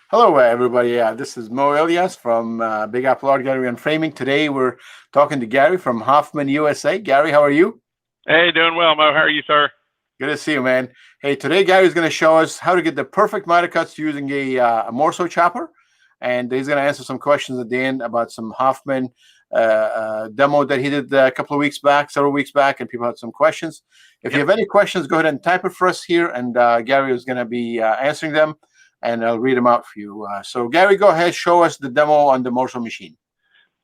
Hello, everybody. This is Mo Elias from Big Apple Art Gallery and Framing. Today, we're talking to Gary from Hoffman, USA. Gary, how are you? Hey, doing well, Mo. How are you, sir? Good to see you, man. Hey, today, Gary's going to show us how to get the perfect miter cuts using a MORSO chopper. And he's going to answer some questions at the end about some Hoffman demo that he did a couple of weeks back, several weeks back, and people had some questions. If you have any questions, go ahead and type it for us here, and Gary is going to be answering them, and I'll read them out for you. So, Gary, go ahead, show us the demo on the MORSO machine.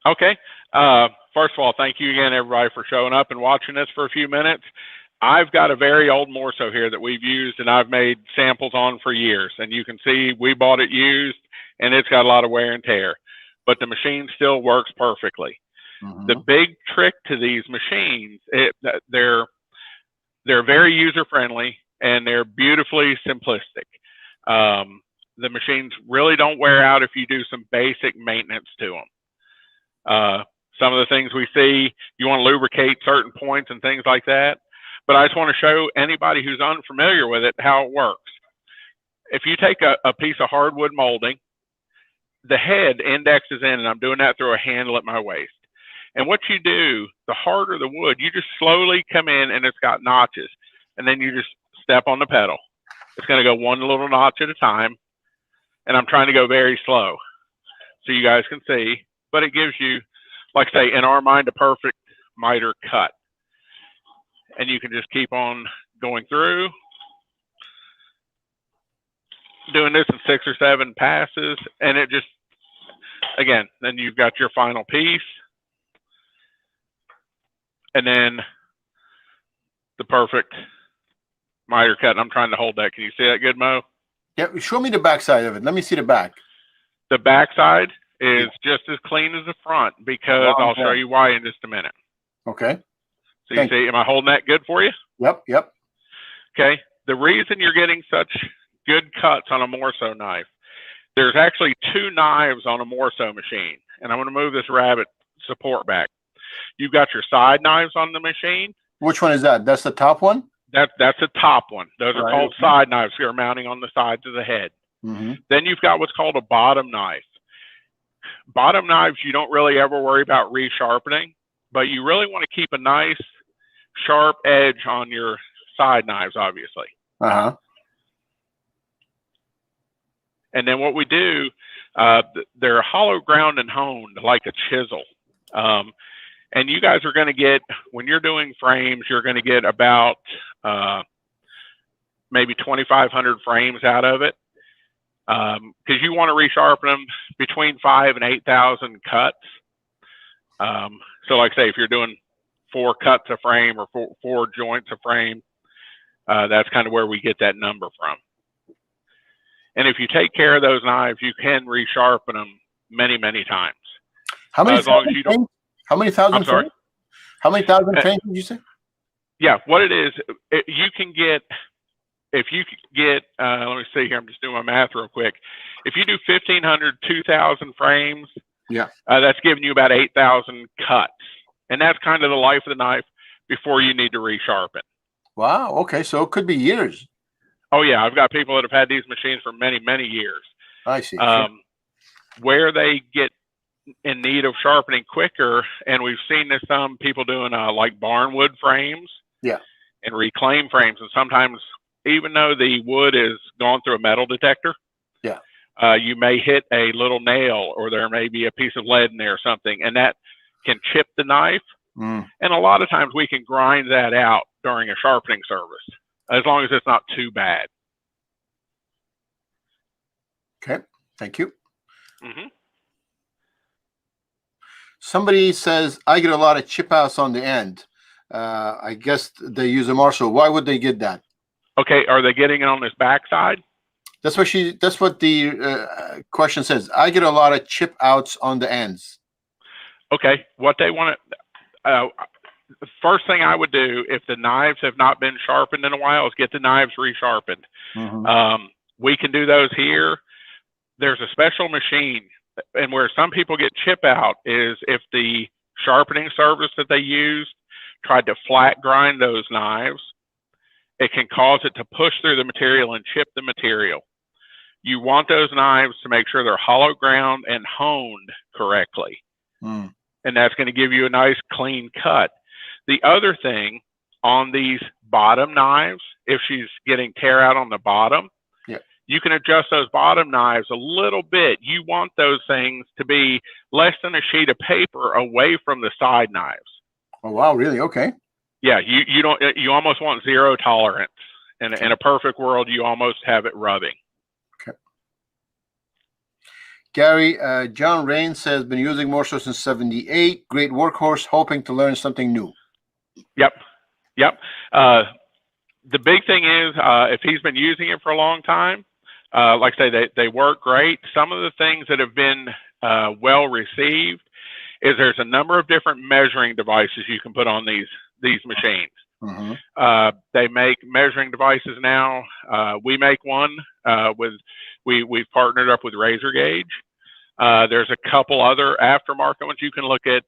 Okay. First of all, thank you again, everybody, for showing up and watching this for a few minutes. I've got a very old MORSO here that we've used and I've made samples on for years. And you can see we bought it used and it's got a lot of wear and tear, but the machine still works perfectly. The big trick to these machines, they're very user-friendly and they're beautifully simplistic. The machines really don't wear out if you do some basic maintenance to them. Some of the things we see, you want to lubricate certain points and things like that. But I just want to show anybody who's unfamiliar with it how it works. If you take a piece of hardwood molding, the head indexes in, and I'm doing that through a handle at my waist. And what you do, the harder the wood, you just slowly come in and it's got notches. And then you just step on the pedal. It's going to go one little notch at a time. And I'm trying to go very slow so you guys can see. But it gives you, like I say, in our mind, a perfect miter cut. And you can just keep on going through, doing this in 6 or 7 passes. And it just, again, then you've got your final piece. And then the perfect miter cut. And I'm trying to hold that. Can you see that good, Mo? Yeah, show me the back side of it. Let me see the back. The back side is just as clean as the front because I'll show you why in just a minute. Okay. So you see, am I holding that good for you? Yep. Okay. The reason you're getting such good cuts on a MORSO knife, there's actually 2 knives on a MORSO machine. And I'm going to move this rabbit support back. You've got your side knives on the machine. Which one is that? That's the top one? That's the top one. Those are called side knives. You're mounting on the sides of the head. Then you've got what's called a bottom knife. Bottom knives, you don't really ever worry about resharpening, but you really want to keep a nice sharp edge on your side knives, obviously. And then what we do, they're hollow ground and honed like a chisel. And you guys are going to get, when you're doing frames, you're going to get about maybe 2,500 frames out of it. Because you want to resharpen them between 5,000 and 8,000 cuts. So like I say, if you're doing 4 cuts a frame or 4 joints a frame, that's kind of where we get that number from. And if you take care of those knives, you can resharpen them many, many times. How many as long as you don't, how many thousand I'm sorry? frames? How many thousand frames did you say? Yeah, what it is, you can get, if you get, let me see here, I'm just doing my math real quick. If you do 1,500, 2,000 frames, that's giving you about 8,000 cuts. And that's kind of the life of the knife before you need to resharpen. Wow, okay, so it could be years. Oh, yeah, I've got people that have had these machines for many, many years. I see. Where they get in need of sharpening quicker, and we've seen this some people doing like barnwood frames and reclaim frames. And sometimes, even though the wood is gone through a metal detector, you may hit a little nail or there may be a piece of lead in there or something, and that can chip the knife. And a lot of times we can grind that out during a sharpening service, as long as it's not too bad. Okay, thank you. Somebody says, I get a lot of chip outs on the end. I guess they use a MORSO. Why would they get that? Okay, are they getting it on this backside? That's what the question says. I get a lot of chip outs on the ends. Okay, what they want to, the first thing I would do if the knives have not been sharpened in a while is get the knives resharpened. We can do those here. There's a special machine, and where some people get chip out is if the sharpening service that they used tried to flat grind those knives, it can cause it to push through the material and chip the material. You want those knives to make sure they're hollow ground and honed correctly. Mm. And that's going to give you a nice clean cut. The other thing on these bottom knives, if she's getting tear out on the bottom, you can adjust those bottom knives a little bit. You want those things to be less than a sheet of paper away from the side knives. Oh, wow, really? Okay. Yeah, you almost want zero tolerance. In a perfect world, you almost have it rubbing. Okay. Gary, John Rain says, been using MORSO since 78. Great workhorse, hoping to learn something new. Yep. The big thing is, if he's been using it for a long time, like I say, they work great. Some of the things that have been well received is there's a number of different measuring devices you can put on these machines. Mm-hmm. They make measuring devices now. We make one we've partnered up with Razor Gauge. There's a couple other aftermarket ones you can look at.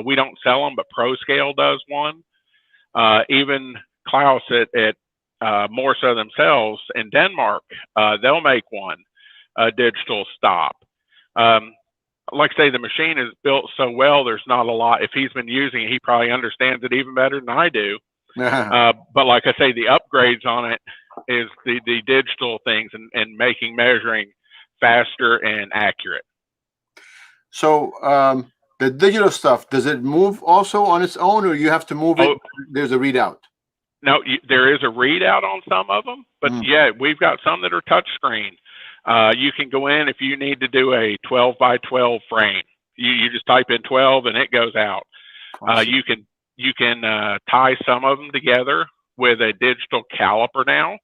We don't sell them, but ProScale does one. Even Klaus at MORSO themselves in Denmark, they'll make one, a digital stop. Like I say, the machine is built so well, there's not a lot. If he's been using it, he probably understands it even better than I do. But like I say, the upgrades on it is the digital things and making measuring faster and accurate. So the digital stuff, does it move also on its own, or you have to move it? There's a readout. No, there is a readout on some of them, but yeah, we've got some that are touchscreen. You can go in if you need to do a 12 by 12 frame. You just type in 12 and it goes out. You can tie some of them together with a digital caliper now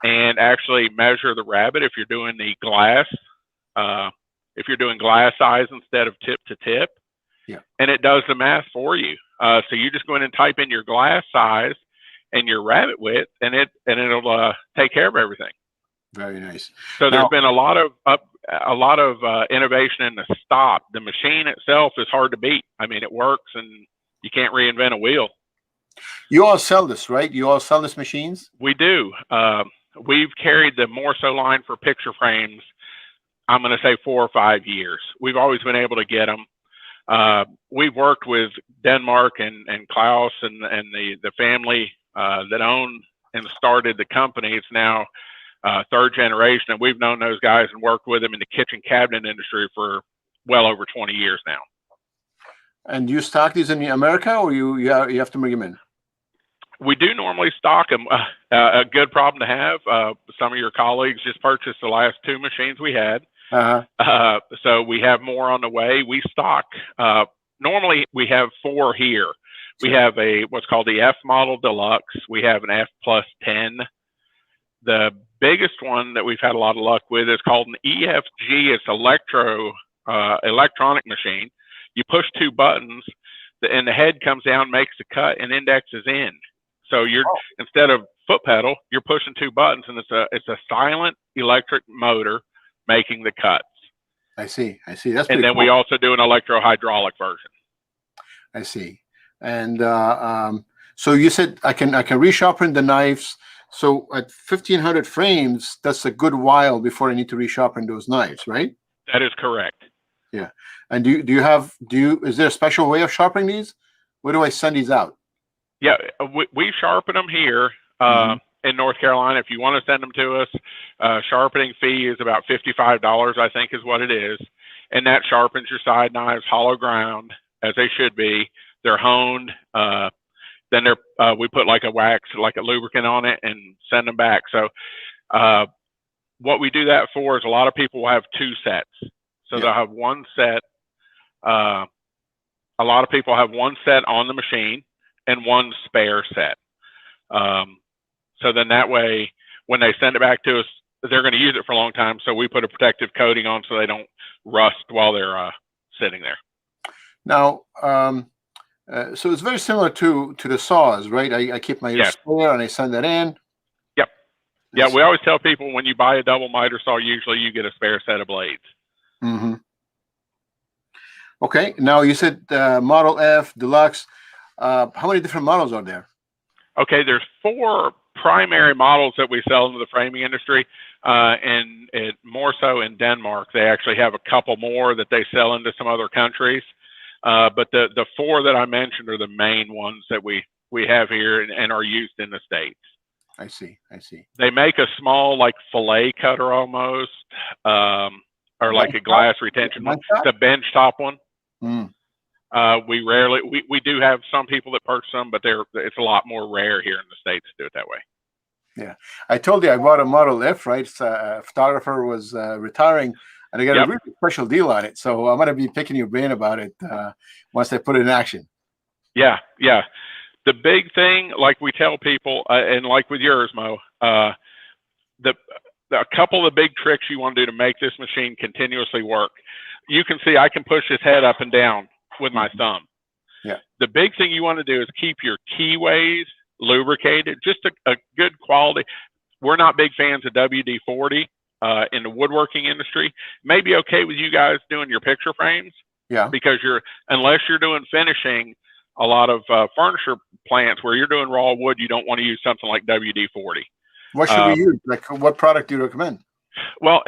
and actually measure the rabbet if you're doing the glass. If you're doing glass size instead of tip to tip, and it does the math for you. So you just go in and type in your glass size and your rabbet width, and it'll take care of everything. Very nice. So there's been a lot of innovation in the stop. The machine itself is hard to beat. I mean, it works, and you can't reinvent a wheel. You all sell this, right? You all sell this machines? We do. We've carried the MORSO line for picture frames, I'm going to say 4 or 5 years. We've always been able to get them. We've worked with Denmark and Klaus and the family that owned and started the company. It's now third generation, and we've known those guys and worked with them in the kitchen cabinet industry for well over 20 years now. And do you stock these in America, or you have to bring them in? We do normally stock them. A good problem to have. Some of your colleagues just purchased the last 2 machines we had. So we have more on the way. We stock. Normally we have 4 here. We have what's called the F model deluxe. We have an F plus 10. The biggest one that we've had a lot of luck with is called an EFG. It's electronic machine. You push 2 buttons, and the head comes down, makes the cut, and indexes in. So you're instead of foot pedal, you're pushing 2 buttons, and it's a silent electric motor making the cuts. I see. That's and then cool. We also do an electro hydraulic version. I see. And so you said I can resharpen the knives. So at 1,500 frames, that's a good while before I need to resharpen those knives, right? That is correct. Yeah. And is there a special way of sharpening these? Where do I send these out? Yeah, we sharpen them here in North Carolina. If you want to send them to us, sharpening fee is about $55, I think is what it is. And that sharpens your side knives, hollow ground, as they should be. They're honed. Then we put like a wax, like a lubricant on it and send them back. So what we do that for is a lot of people will have 2 sets. So they'll have 1 set. A lot of people have 1 set on the machine and 1 spare set. So then that way, when they send it back to us, they're going to use it for a long time. So we put a protective coating on so they don't rust while they're sitting there. Now, so it's very similar to the saws, right? I keep my spare and I send that in. Yep. Yeah, we always tell people when you buy a double miter saw, usually you get a spare set of blades. Mm-hmm. Okay. Now you said Model F, Deluxe. How many different models are there? Okay, there's 4 primary models that we sell into the framing industry. And more so in Denmark, they actually have a couple more that they sell into some other countries. But the four that I mentioned are the main ones that we have here and are used in the States. I see. I see. They make a small, like, fillet cutter almost, or like a glass retention one. It's a bench top one. Mm. We rarely, we do have some people that purchase them, but it's a lot more rare here in the States to do it that way. Yeah. I told you I bought a Model F, right? A photographer was retiring, and I got a really special deal on it. So I'm going to be picking your brain about it once I put it in action. Yeah, yeah. The big thing, like we tell people, and like with yours, Mo, a couple of the big tricks you want to do to make this machine continuously work. You can see I can push this head up and down with my thumb. Yeah. The big thing you want to do is keep your keyways lubricated, just a good quality. We're not big fans of WD-40 in the woodworking industry. Maybe okay with you guys doing your picture frames. Yeah. Because unless you're doing finishing, a lot of furniture plants where you're doing raw wood, you don't want to use something like WD-40. What should we use? Like, what product do you recommend? Well,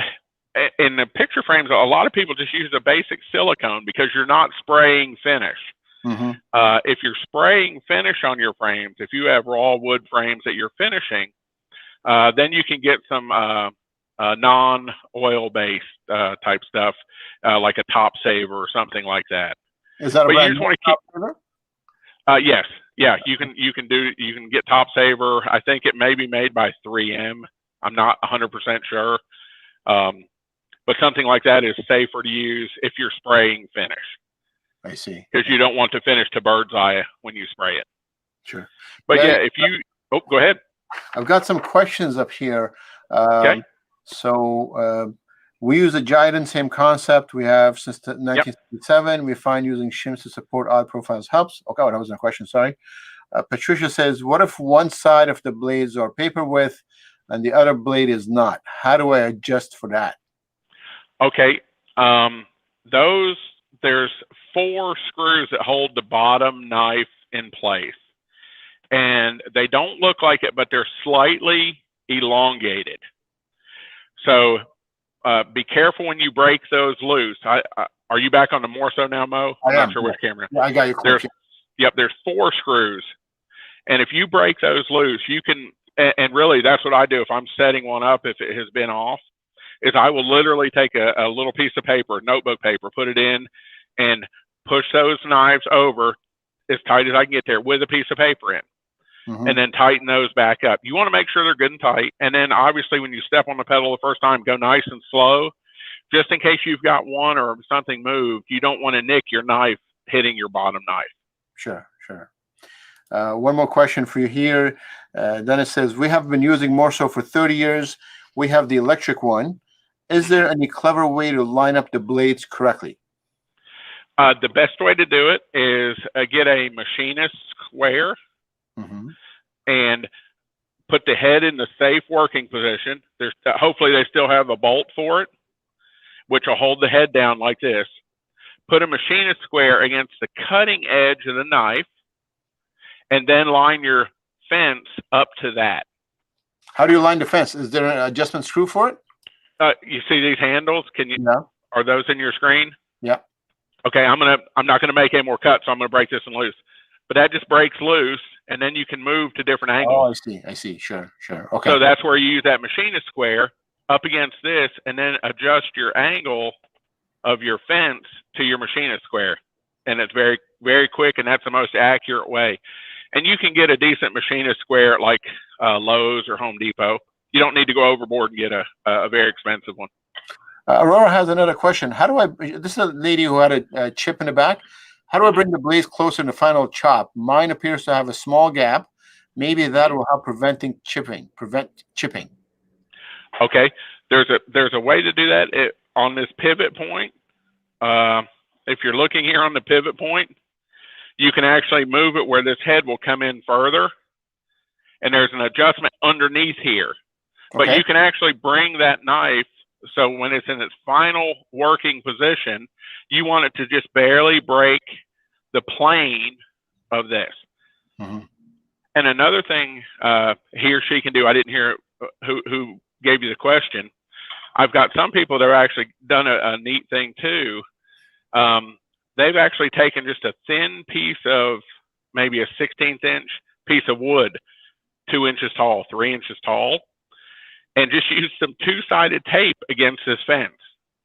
in the picture frames, a lot of people just use a basic silicone because you're not spraying finish. Mm-hmm. If you're spraying finish on your frames, if you have raw wood frames that you're finishing, then you can get some non-oil based type stuff, like a Top Saver or something like that. Is that a brand new Top Saver? Yes, yeah, you can get Top Saver. I think it may be made by 3M. I'm not 100% sure, but something like that is safer to use if you're spraying finish. I see. Because you don't want to finish to bird's eye when you spray it. Sure. But yeah, if you go ahead. I've got some questions up here. Okay. So we use the Giant, same concept we have since 1967. We find using shims to support odd profiles helps. Okay, that wasn't a question, sorry. Patricia says, what if one side of the blades are paper width and the other blade is not? How do I adjust for that? Okay. There's 4 screws that hold the bottom knife in place. And they don't look like it, but they're slightly elongated. So be careful when you break those loose. Are you back on the MORSO now, Mo? I'm not sure which camera. Yeah, I got you. There's 4 screws. And if you break those loose, you can, and really that's what I do if I'm setting one up, if it has been off, is I will literally take a little piece of paper, notebook paper, put it in, and push those knives over as tight as I can get there with a piece of paper in. Mm-hmm. And then tighten those back up. You want to make sure they're good and tight. And then obviously when you step on the pedal the first time, go nice and slow. Just in case you've got one or something moved, you don't want to nick your knife hitting your bottom knife. Sure, sure. One more question for you here. Dennis says, we have been using MORSO for 30 years. We have the electric one. Is there any clever way to line up the blades correctly? The best way to do it is get a machinist square. Mm-hmm. And put the head in the safe working position. Hopefully they still have a bolt for it, which will hold the head down like this. Put a machinist square against the cutting edge of the knife, and then line your fence up to that. How do you line the fence? Is there an adjustment screw for it? You see these handles? Yeah. Are those in your screen? Yeah. Okay, I'm not gonna make any more cuts, so I'm gonna break this one loose. But that just breaks loose, and then you can move to different angles. Oh, I see. Sure. Okay. So that's where you use that machinist square up against this, and then adjust your angle of your fence to your machinist square. And it's very, very quick, and that's the most accurate way. And you can get a decent machinist square at like Lowe's or Home Depot. You don't need to go overboard and get a very expensive one. Aurora has another question. This is a lady who had a chip in the back. How do I bring the blades closer in the final chop? Mine appears to have a small gap. Maybe that will help prevent chipping. Okay, there's a way to do that on this pivot point. If you're looking here on the pivot point, you can actually move it where this head will come in further, and there's an adjustment underneath here. Okay. But you can actually bring that knife, so when it's in its final working position, you want it to just barely break the plane of this. Mm-hmm. And another thing he or she can do, I didn't hear who gave you the question. I've got some people that have actually done a neat thing too. They've actually taken just a thin piece of maybe a 16th inch piece of wood, 2 inches tall, 3 inches tall, and just used some two-sided tape against this fence.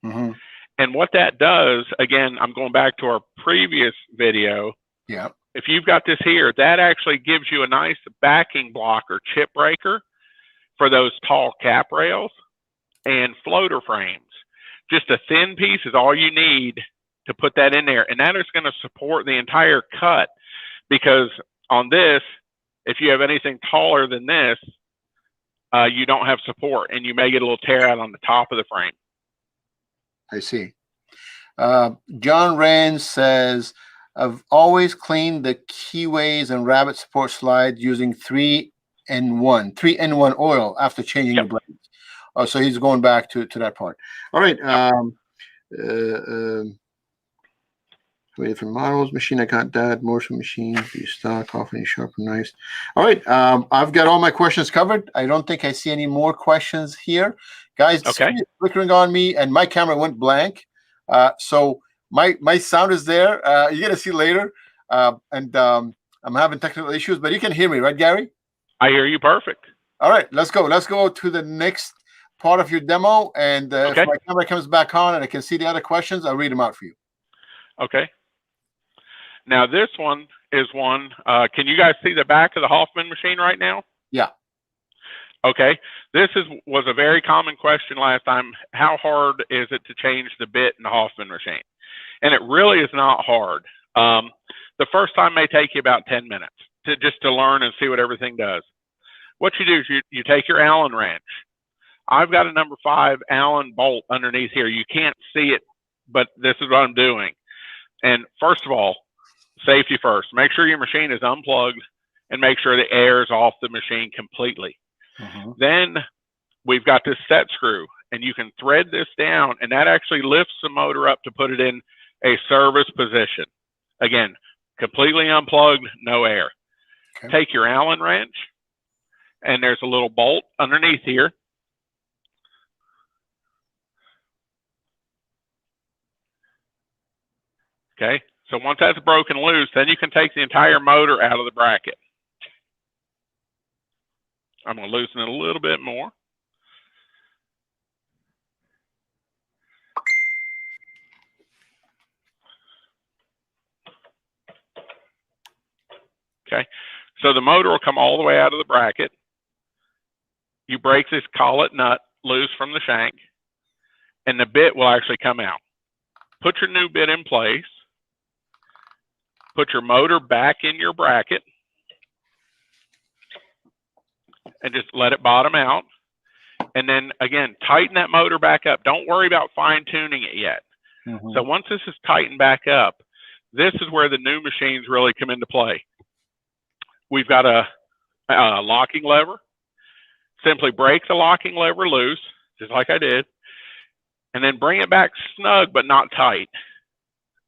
Mm-hmm. And what that does, again, I'm going back to our previous video. Yeah. If you've got this here, that actually gives you a nice backing block or chip breaker for those tall cap rails and floater frames. Just a thin piece is all you need to put that in there. And that is going to support the entire cut, because on this, if you have anything taller than this, you don't have support, and you may get a little tear out on the top of the frame. I see. John Rand says, I've always cleaned the keyways and rabbet support slides using 3N1 oil after changing the blades. Oh, so he's going back to that part. All right. Different models, machine, I got that. MORSO machine, stock, Hoffman, Sharpen, nice. All right. I've got all my questions covered. I don't think I see any more questions here. Guys, okay. Flickering on me, and my camera went blank. So my sound is there. You're going to see later. And I'm having technical issues, but you can hear me, right, Gary? I hear you perfect. All right, let's go. Let's go to the next part of your demo. And if my camera comes back on and I can see the other questions, I'll read them out for you. Okay. Now this one is one. Can you guys see the back of the Hoffman machine right now? Yeah. Okay. This was a very common question last time. How hard is it to change the bit in the Hoffman machine? And it really is not hard. The first time may take you about 10 minutes to learn and see what everything does. What you do is you take your Allen wrench. I've got a number 5 Allen bolt underneath here. You can't see it, but this is what I'm doing. And first of all, safety first. Make sure your machine is unplugged and make sure the air is off the machine completely. Then we've got this set screw, and you can thread this down, and that actually lifts the motor up to put it in a service position. Again, completely unplugged, no air. Okay. Take your Allen wrench, and there's a little bolt underneath here. Okay, so once that's broken loose, then you can take the entire motor out of the bracket. I'm going to loosen it a little bit more. Okay, so the motor will come all the way out of the bracket. You break this collet nut loose from the shank, and the bit will actually come out. Put your new bit in place. Put your motor back in your bracket and just let it bottom out. And then again, tighten that motor back up. Don't worry about fine tuning it yet. So once this is tightened back up, this is where the new machines really come into play. We've got a locking lever. Simply break the locking lever loose, just like I did, and then bring it back snug but not tight.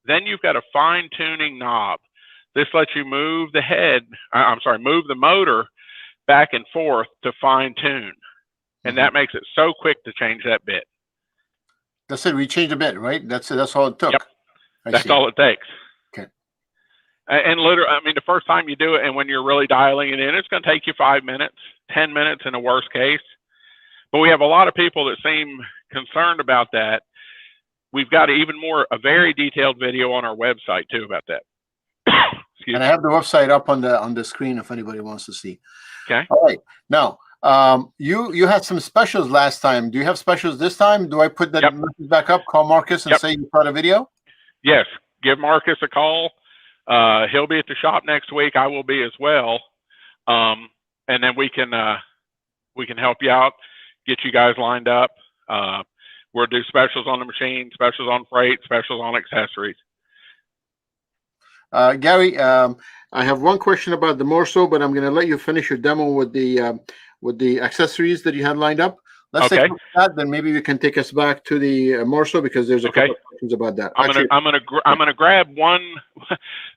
Then you've got a fine tuning knob. This lets you move the move the motor back and forth to fine tune. And that makes it so quick to change that bit. That's it. We changed a bit, right? That's all it took. Yep. That's all it takes. Okay. And literally, I mean, the first time you do it, and when you're really dialing it in, it's going to take you 5 minutes, 10 minutes in the worst case. But we have a lot of people that seem concerned about that. We've got a very detailed video on our website too about that. And I have the website up on the screen if anybody wants to see. Okay. All right. Now, you had some specials last time. Do you have specials this time? Do I put that message back up? Call Marcus and say you caught a video? Yes. Give Marcus a call. He'll be at the shop next week. I will be as well. And then we can help you out, get you guys lined up. We'll do specials on the machine, specials on freight, specials on accessories. Gary, I have one question about the MORSO, but I'm going to let you finish your demo with the accessories that you had lined up. Let's take that, then maybe we can take us back to the MORSO, because there's a couple of questions about that. I'm gonna grab one.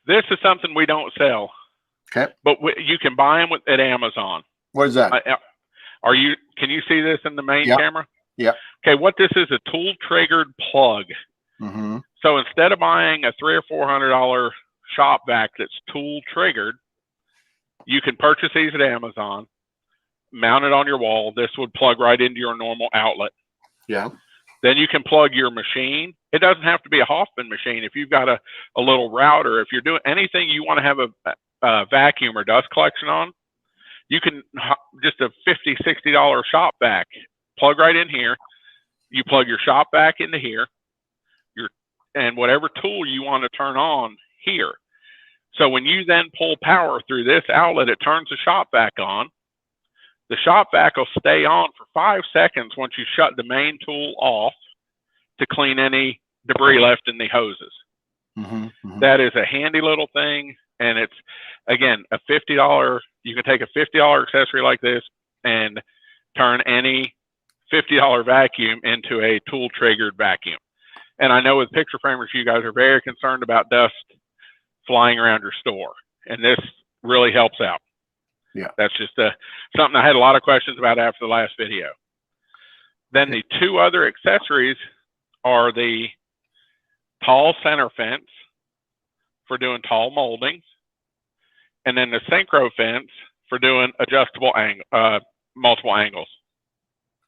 This is something we don't sell. Okay. But you can buy them at Amazon. Where's that? Can you see this in the main Yeah. camera? Yeah. Okay, what this is, a tool triggered plug. Mm-hmm. So instead of buying a $300 or $400 shop vac that's tool triggered, you can purchase these at Amazon, mount it on your wall. This would plug right into your normal outlet. Yeah. Then you can plug your machine. It doesn't have to be a Hoffman machine. If you've got a little router, if you're doing anything you want to have a vacuum or dust collection on, you can just a $50, $60 shop vac, plug right in here. You plug your shop vac into here, and whatever tool you want to turn on here. So when you then pull power through this outlet, it turns the shop vac on. The shop vac will stay on for 5 seconds once you shut the main tool off to clean any debris left in the hoses. Mm-hmm. Mm-hmm. That is a handy little thing, and it's, again, a $50. You can take a $50 accessory like this and turn any $50 vacuum into a tool triggered vacuum. And I know with picture framers, you guys are very concerned about dust flying around your store, and this really helps out. Yeah, that's just something I had a lot of questions about after the last video. Then the two other accessories are the tall center fence for doing tall moldings, and then the synchro fence for doing adjustable multiple angles.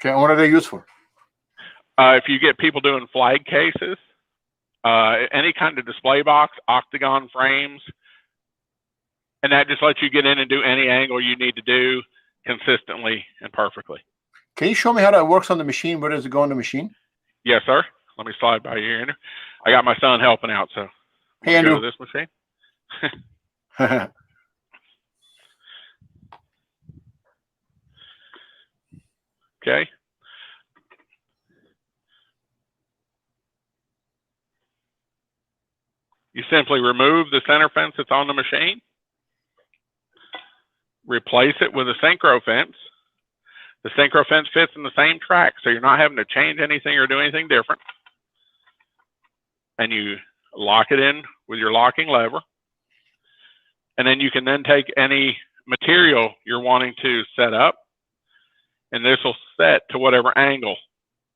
Okay, and what are they used for? If you get people doing flag cases, any kind of display box, octagon frames, and that just lets you get in and do any angle you need to do consistently and perfectly. Can you show me how that works on the machine? Where does it go on the machine? Yes, sir. Let me slide by you, Andrew. I got my son helping out, so hey, Andrew. go to this machine. Okay. You simply remove the center fence that's on the machine, replace it with a synchro fence. The synchro fence fits in the same track, so you're not having to change anything or do anything different. And you lock it in with your locking lever. And then you can then take any material you're wanting to set up, and this will set to whatever angle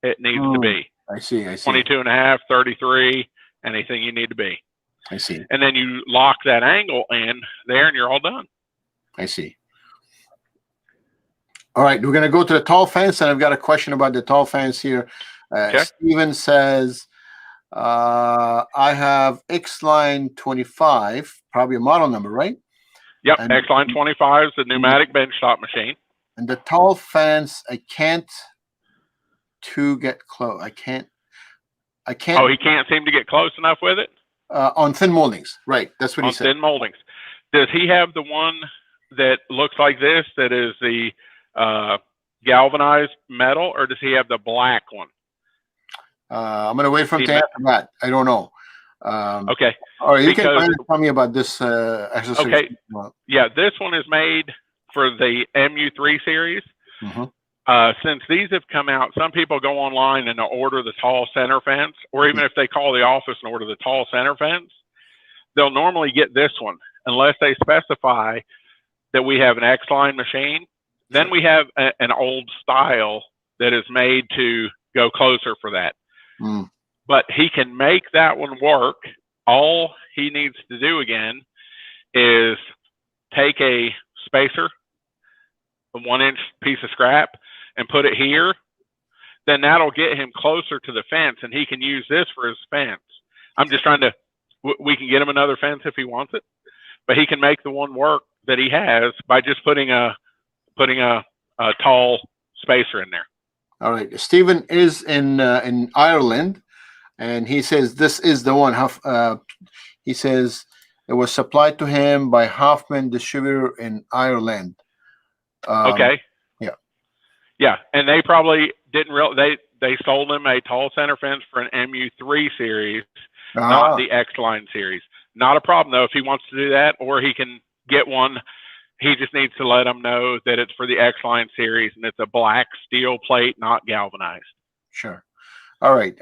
it needs to be. I see, I see. 22.5, 33, anything you need to be. I see. And then you lock that angle in there, and you're all done. I see. All right, we're going to go to the tall fence, and I've got a question about the tall fence here. Okay. Steven says, I have X-Line 25, probably a model number, right? Yep, X-Line 25 is the pneumatic benchtop machine. And the tall fence, I can't get close. I can't. Oh, he can't seem to get close enough with it? On thin moldings, right. That's what he said. On thin moldings. Does he have the one that looks like this, that is the galvanized metal, or does he have the black one? I'm going to wait for him to answer that. I don't know. Okay. All right, you can tell me about this exercise. Okay. Yeah, this one is made for the MU3 series. Mm-hmm. Since these have come out, some people go online and order the tall center fence, or even if they call the office and order the tall center fence, they'll normally get this one unless they specify that we have an X-line machine. Then we have an old style that is made to go closer for that. Mm. But he can make that one work. All he needs to do again is take a spacer, a 1-inch piece of scrap, and put it here. Then that'll get him closer to the fence, and he can use this for his fence. I'm just trying to, we can get him another fence if he wants it, but he can make the one work that he has by just putting a tall spacer in there. All right. Stephen is in Ireland, and he says this is the one. He says it was supplied to him by Hoffman distributor in Ireland. Okay. Yeah. Yeah, and they probably didn't they sold him a tall center fence for an MU3 series, not the X-Line series. Not a problem though if he wants to do that, or he can get one. He just needs to let them know that it's for the X-Line series and it's a black steel plate, not galvanized. Sure. All right.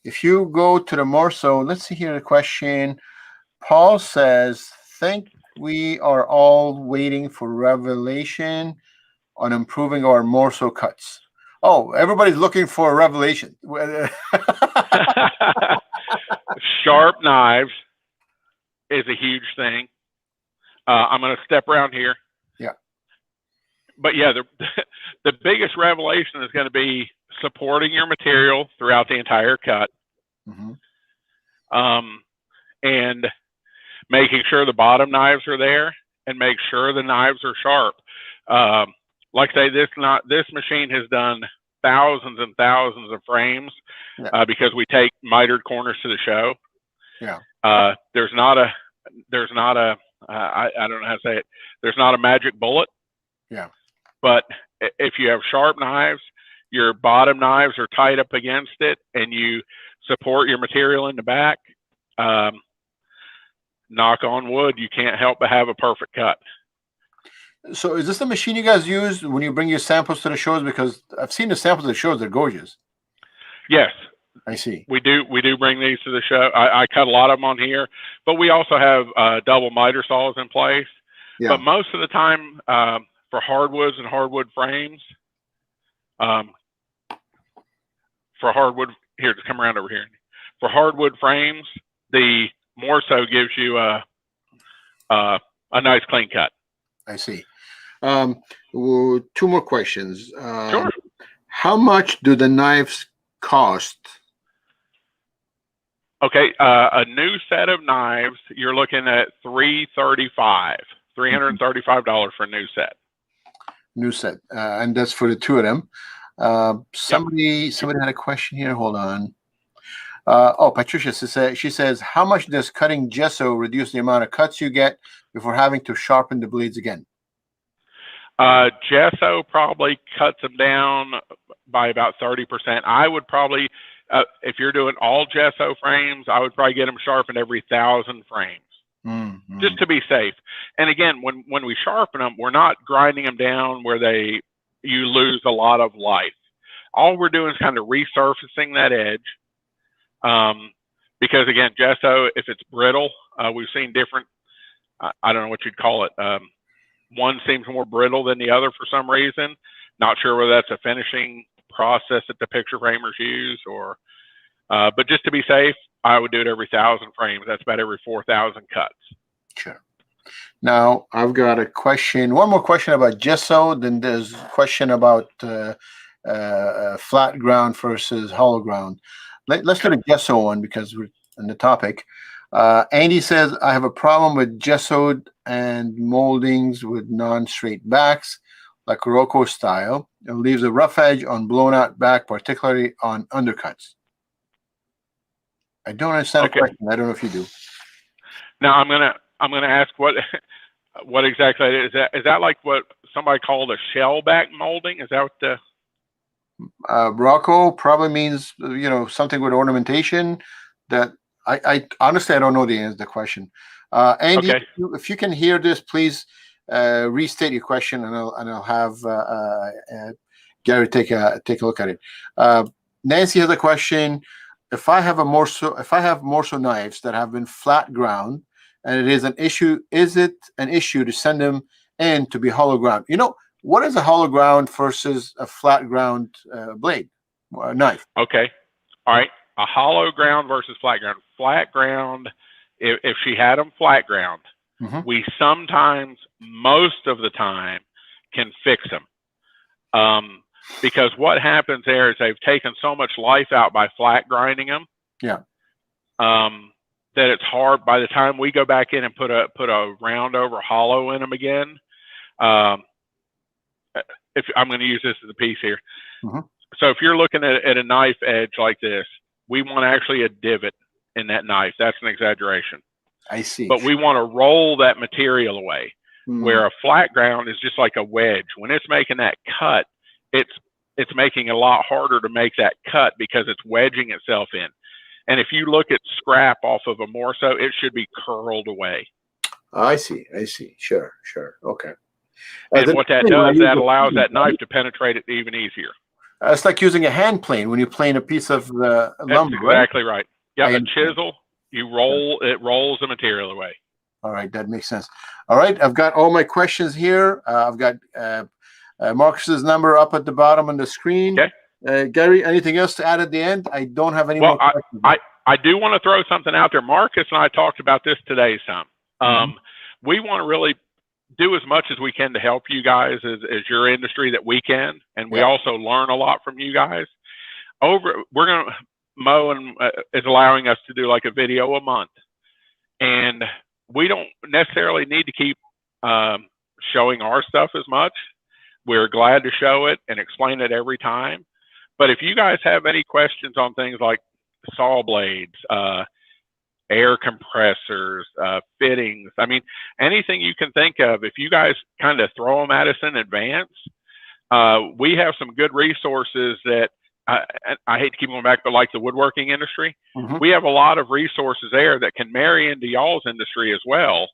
If you go to the MORSO, let's see here the question. Paul says, think we are all waiting for revelation on improving our MORSO cuts? Oh, everybody's looking for a revelation. Sharp knives is a huge thing. I'm going to step around here. Yeah. But yeah, the biggest revelation is going to be supporting your material throughout the entire cut. Mm-hmm. And making sure the bottom knives are there and make sure the knives are sharp. Like I say, this machine has done thousands and thousands of frames because we take mitered corners to the show. Yeah. There's not a I don't know how to say it. There's not a magic bullet. Yeah. But if you have sharp knives, your bottom knives are tight up against it, and you support your material in the back. Knock on wood, you can't help but have a perfect cut. So is this the machine you guys use when you bring your samples to the shows? Because I've seen the samples of the shows; they're gorgeous. Yes. I see. We do bring these to the show. I cut a lot of them on here, but we also have double miter saws in place. Yeah. But most of the time, for hardwoods and hardwood frames, for hardwood, here, just come around over here. For hardwood frames, the MORSO gives you a nice clean cut. I see. Two more questions. Sure. How much do the knives cost? Okay, a new set of knives, you're looking at $335 for a new set. New set, and that's for the two of them. Somebody had a question here. Hold on. Patricia she says, how much does cutting gesso reduce the amount of cuts you get before having to sharpen the blades again? Gesso probably cuts them down by about 30%. I would probably, if you're doing all gesso frames, I would probably get them sharpened every 1,000 frames. Mm-hmm. Just to be safe. And again, when we sharpen them, we're not grinding them down where you lose a lot of life. All we're doing is kind of resurfacing that edge. Because again, gesso, if it's brittle, we've seen different, I don't know what you'd call it. One seems more brittle than the other for some reason. Not sure whether that's a finishing process that the picture framers use or, but just to be safe, I would do it every 1,000 frames. That's about every 4,000 cuts. Sure. Now I've got a question. One more question about gesso. Then there's a question about flat ground versus hollow ground. Let's do the gesso one because we're on the topic. Andy says, I have a problem with gessoed and moldings with non-straight backs, like Rocco style. It leaves a rough edge on blown out back, particularly on undercuts. I don't understand the question. I don't know if you do. Now I'm gonna ask what exactly is that? Is that like what somebody called a shell back molding? Is that what the Rocco probably means something with ornamentation. That I honestly I don't know the question. Andy, if you can hear this, please restate your question, and I'll have Gary take a look at it. Nancy has a question. If I have MORSO knives that have been flat ground, and it is an issue, is it an issue to send them in to be hollow ground? What is a hollow ground versus a flat ground blade or knife? Okay, all right. A hollow ground versus flat ground. Flat ground. If she had them flat ground, we sometimes, most of the time, can fix them. Because what happens there is they've taken so much life out by flat grinding them. Yeah. That it's hard. By the time we go back in and put a round over hollow in them again, if I'm going to use this as a piece here. So if you're looking at a knife edge like this, we want actually a divot in that knife. That's an exaggeration. I see. But we want to roll that material away. Where a flat ground is just like a wedge. When it's making that cut, it's making it a lot harder to make that cut because it's wedging itself in. And if you look at scrap off of a MORSO, it should be curled away. I see. Sure. Okay. And what that does, that allows that knife to penetrate it even easier. It's like using a hand plane when you plane a piece of lumber. That's exactly right. Yeah, a chisel, it rolls the material away. All right, that makes sense. All right, I've got all my questions here. I've got Marcus's number up at the bottom on the screen. Okay. Gary, anything else to add at the end? I don't have any more Well, questions. I do want to throw something out there. Marcus and I talked about this today some. We want to really do as much as we can to help you guys as your industry that we can, and we also learn a lot from you guys. We're going to, Mo is allowing us to do like a video a month, and we don't necessarily need to keep showing our stuff as much. We're glad to show it and explain it every time. But if you guys have any questions on things like saw blades, air compressors, fittings, I mean, anything you can think of, if you guys kind of throw them at us in advance, we have some good resources that, I hate to keep going back, but like the woodworking industry, we have a lot of resources there that can marry into y'all's industry as well.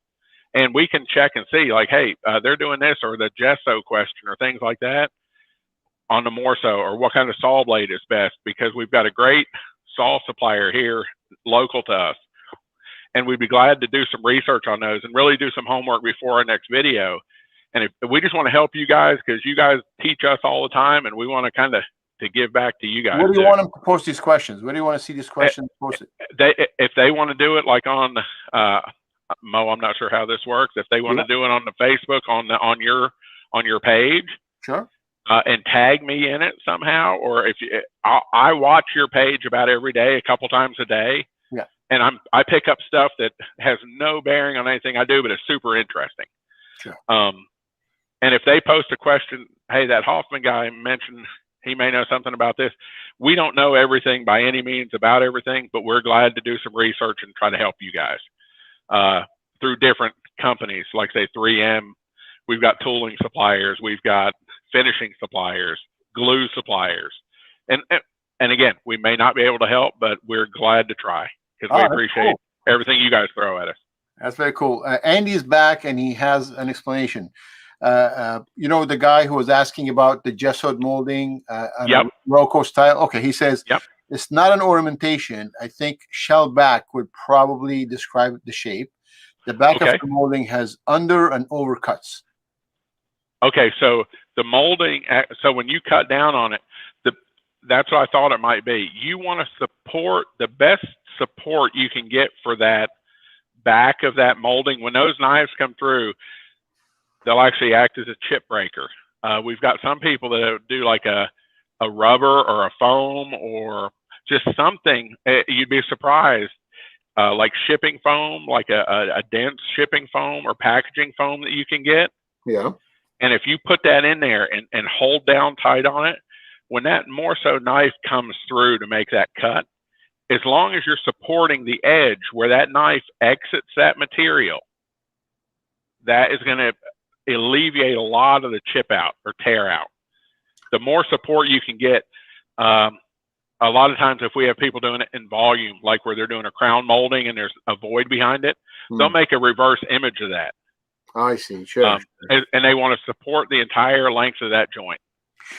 And we can check and see like, hey, they're doing this, or the gesso question, or things like that on the MORSO, or what kind of saw blade is best, because we've got a great saw supplier here local to us. And we'd be glad to do some research on those and really do some homework before our next video. And if we just want to help you guys, because you guys teach us all the time, and we want to kind of give back to you guys. Where do you want them to post these questions? Where do you want to see these questions posted? If they want to do it like on Mo, I'm not sure how this works. If they want to do it on the Facebook, on your page, sure, and tag me in it somehow, or if I watch your page about every day, a couple times a day, and I pick up stuff that has no bearing on anything I do, but it's super interesting. Sure. And if they post a question, hey, that Hoffman guy mentioned he may know something about this. We don't know everything by any means about everything, but we're glad to do some research and try to help you guys through different companies, like say 3M. We've got tooling suppliers, we've got finishing suppliers, glue suppliers, and again, we may not be able to help, but we're glad to try, because we appreciate everything you guys throw at us. That's very cool. Andy's back, and he has an explanation. You know, the guy who was asking about the gessoed molding, Roco style. Okay, he says it's not an ornamentation. I think shell back would probably describe the shape. The back of the molding has under and over cuts. Okay, so the molding, so when you cut down on it, that's what I thought it might be. You want to support, the best support you can get for that back of that molding. When those knives come through, they'll actually act as a chip breaker. We've got some people that do like a rubber or a foam or just something. You'd be surprised, like shipping foam, like a dense shipping foam or packaging foam that you can get. Yeah. And if you put that in there and hold down tight on it, when that MORSO knife comes through to make that cut, as long as you're supporting the edge where that knife exits that material, that is going to alleviate a lot of the chip out or tear out. The more support you can get, a lot of times if we have people doing it in volume, like where they're doing a crown molding and there's a void behind it, they'll make a reverse image of that. I see. Sure. And they want to support the entire length of that joint.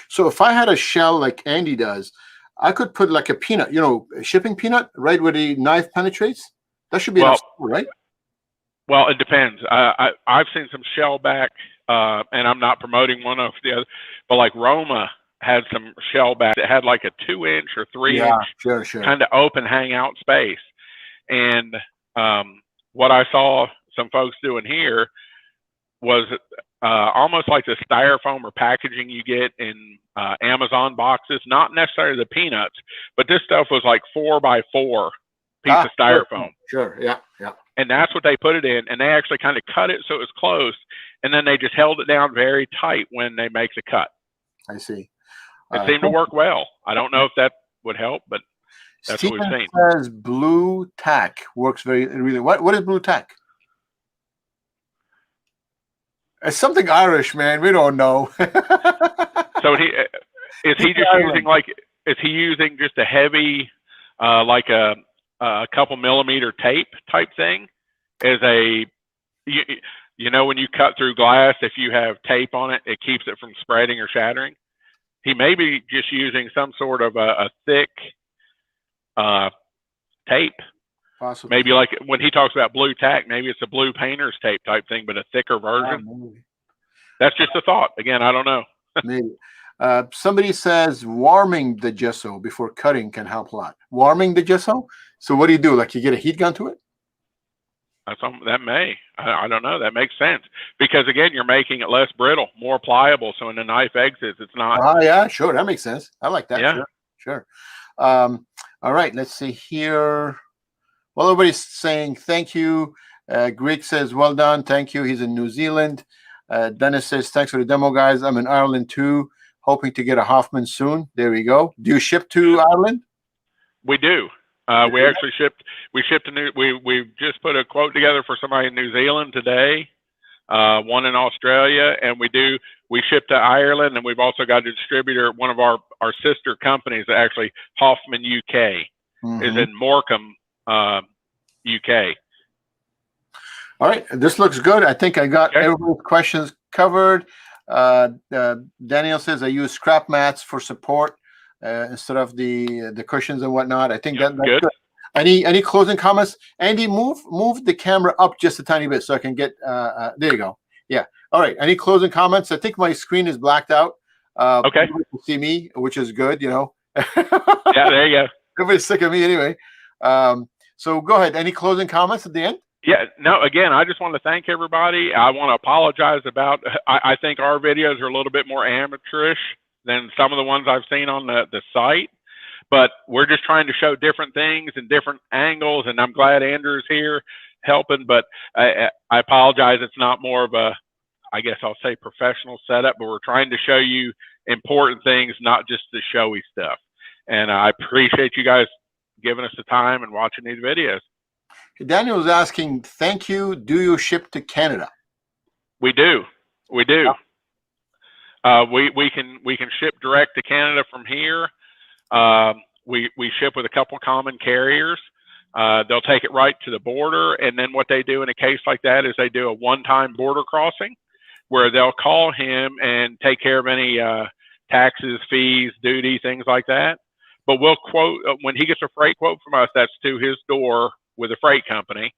So if I had a shell like Andy does, I could put like a peanut, you know, a shipping peanut, right where the knife penetrates. That should be enough, right? Well, it depends. I've seen some shell back, and I'm not promoting one of the other, but like Roma had some shell back that had like a 2-inch or 3-inch kind of open hangout space. And what I saw some folks doing here was almost like the styrofoam or packaging you get in Amazon boxes, not necessarily the peanuts, but this stuff was like 4x4 piece of styrofoam. Sure, yeah. And that's what they put it in, and they actually kind of cut it so it was close, and then they just held it down very tight when they make the cut. I see. It seemed to work well. I don't know if that would help, but that's what we've seen. Says blue tack works really. What is blue tack? It's something Irish, man. We don't know. So is he using just a heavy, like a couple millimeter tape type thing as you know, when you cut through glass, if you have tape on it, it keeps it from spreading or shattering. He may be just using some sort of a thick tape. Possibly. Maybe like when he talks about blue tack, maybe it's a blue painter's tape type thing, but a thicker version. That's just a thought. Again, I don't know. Maybe. Somebody says warming the gesso before cutting can help a lot. Warming the gesso? So what do you do? Like you get a heat gun to it? That may. I don't know. That makes sense because again, you're making it less brittle, more pliable. So when the knife exits, it's not. Yeah, sure. That makes sense. I like that. Yeah. Sure. All right. Let's see here. Well, everybody's saying thank you. Greg says, well done. Thank you. He's in New Zealand. Dennis says, thanks for the demo, guys. I'm in Ireland too. Hoping to get a Hoffman soon. There we go. Do you ship to Ireland? We do. We actually shipped. We shipped a new. We just put a quote together for somebody in New Zealand today. One in Australia, and we ship to Ireland, and we've also got a distributor. One of our sister companies, actually Hoffman UK, is in Morecambe, UK. All right, this looks good. I think I got everybody's questions covered. Daniel says I use scrap mats for support instead of the cushions and whatnot. I think that's good. Any closing comments? Andy, move the camera up just a tiny bit so I can get. There you go. Yeah. All right. Any closing comments? I think my screen is blacked out. Okay. You can see me, which is good. You know. Yeah. There you go. Everybody's sick of me anyway. So go ahead. Any closing comments at the end? Yeah, no, again, I just want to thank everybody. I want to apologize about, I think our videos are a little bit more amateurish than some of the ones I've seen on the site, but we're just trying to show different things and different angles, and I'm glad Andrew's here helping, but I apologize. It's not more of a, I guess I'll say professional setup, but we're trying to show you important things, not just the showy stuff. And I appreciate you guys giving us the time and watching these videos. Daniel was asking, thank you. Do you ship to Canada? We do. We do. We can ship direct to Canada from here. We ship with a couple common carriers. They'll take it right to the border, and then what they do in a case like that is they do a one-time border crossing where they'll call him and take care of any taxes, fees, duty, things like that. But we'll quote, when he gets a freight quote from us, that's to his door with a freight company,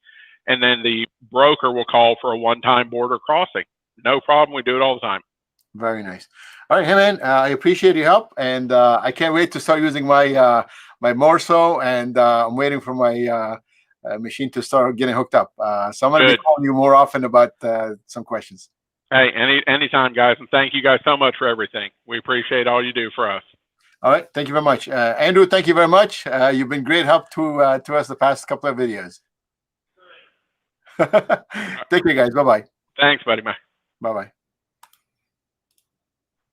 and then the broker will call for a one-time border crossing. No problem. We do it all the time. Very nice. All right, hey man, I appreciate your help, and I can't wait to start using my my MORSO, and I'm waiting for my machine to start getting hooked up. So I'm going to be calling you more often about some questions. Hey, anytime, guys, and thank you guys so much for everything. We appreciate all you do for us. All right, thank you very much, Andrew. Thank you very much. You've been great help to us the past couple of videos. Take care, guys. Bye bye. Thanks, buddy. Bye bye.